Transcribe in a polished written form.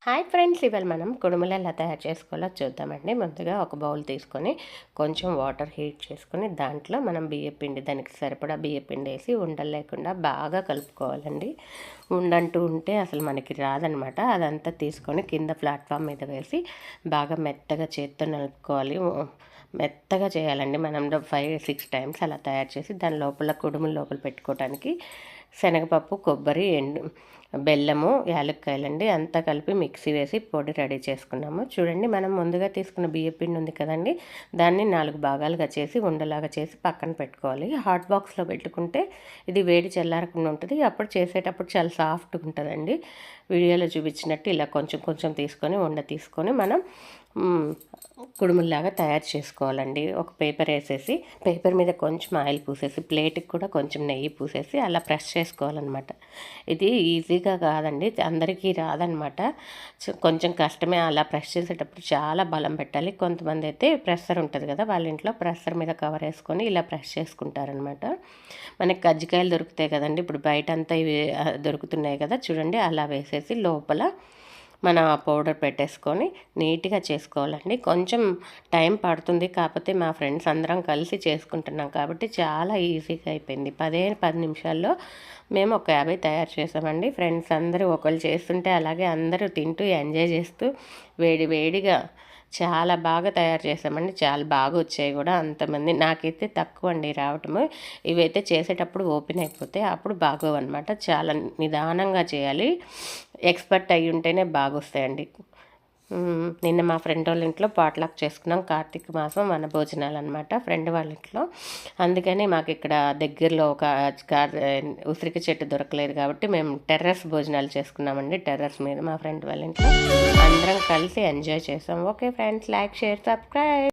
Hi friends, ఇవాళ మనం కుడుములు ఎలా తయారు చేసుకోవాలో చూద్దామండి. ముందుగా ఒక బౌల్ తీసుకొని కొంచెం వాటర్ హీట్ చేసుకొని దాంట్లో మనం బియ్యపిండి, దానికి సరిపడా బియ్యపిండి వేసి ఉండలు లేకుండా బాగా కలుపుకోవాలండి. ఉండంటూ ఉంటే అసలు మనకి రాదనమాట. అదంతా తీసుకొని కింద ప్లాట్ఫామ్ మీద వేసి బాగా మెత్తగా చేత్తో నలుపుకోవాలి. మెత్తగా చేయాలండి. మనం 5-6 టైమ్స్ అలా తయారు చేసి దాని లోపల కుడుములు లోపల పెట్టుకోవడానికి శనగపప్పు, కొబ్బరి, బెల్లము, యాలక్కాయలండి అంతా కలిపి మిక్సీ వేసి పొడి రెడీ చేసుకున్నాము. చూడండి, మనం ముందుగా తీసుకున్న బియ్యపిండి ఉంది కదండి, దాన్ని 4 భాగాలుగా చేసి ఉండలాగా చేసి పక్కన పెట్టుకోవాలి. హాట్ బాక్స్లో పెట్టుకుంటే ఇది వేడి చల్లారకుండా ఉంటుంది. అప్పుడు చేసేటప్పుడు చాలా సాఫ్ట్గా ఉంటుందండి. వీడియోలో చూపించినట్టు ఇలా కొంచెం కొంచెం తీసుకొని ఉండ తీసుకొని మనం కుడుముల్లాగా తయారు చేసుకోవాలండి. ఒక పేపర్ వేసేసి పేపర్ మీద కొంచెం ఆయిల్ పూసేసి ప్లేట్కి కూడా కొంచెం నెయ్యి పూసేసి అలా ప్రెస్ చేసుకోవాలన్నమాట. ఇది ఈజీగా కాదండి, అందరికీ రాదనమాట. కొంచెం కష్టమే. అలా ప్రెస్ చేసేటప్పుడు చాలా బలం పెట్టాలి. కొంతమంది అయితే ప్రెషర్ ఉంటుంది కదా, వాళ్ళ ఇంట్లో ప్రెషర్ మీద కవర్ వేసుకొని ఇలా ప్రెస్ చేసుకుంటారనమాట. మనకి కజ్జికాయలు దొరుకుతాయి కదండి, ఇప్పుడు బయట అంతా ఇవి దొరుకుతున్నాయి కదా, చూడండి అలా వేసేసి లోపల మన పౌడర్ పెట్టేసుకొని నీట్గా చేసుకోవాలండి. కొంచెం టైం పడుతుంది, కాకపోతే మా ఫ్రెండ్స్ అందరం కలిసి చేసుకుంటున్నాం కాబట్టి చాలా ఈజీగా అయిపోయింది. 10 నిమిషాల్లో మేము ఒక 50 తయారు చేసామండి. ఫ్రెండ్స్ అందరూ ఒకళ్ళు చేస్తుంటే అలాగే అందరూ తింటూ ఎంజాయ్ చేస్తూ వేడి వేడిగా చాలా బాగా తయారు చేసామండి. చాలా బాగా వచ్చాయి కూడా. అంతమంది నాకైతే తక్కువ అండి రావటము. ఇవైతే చేసేటప్పుడు ఓపెన్ అయిపోతే అప్పుడు బాగోవన్నమాట. చాలా నిదానంగా చేయాలి. ఎక్స్పర్ట్ అయ్యి ఉంటేనే బాగా వస్తాయండి. నిన్న మా ఫ్రెండ్ వాళ్ళ ఇంట్లో పాట్లాక్ చేసుకున్నాం. కార్తీక మాసం వనభోజనాలు అనమాట, ఫ్రెండ్ వాళ్ళ ఇంట్లో. అందుకని మాకు ఇక్కడ దగ్గరలో ఒక ఉసిరిక చెట్టు దొరకలేదు కాబట్టి మేము టెర్రస్ భోజనాలు చేసుకున్నామండి. టెర్రస్ మీద మా ఫ్రెండ్ వాళ్ళ ఇంట్లో అందరం కలిసి ఎంజాయ్ చేసాం. Okay friends, like, share, subscribe.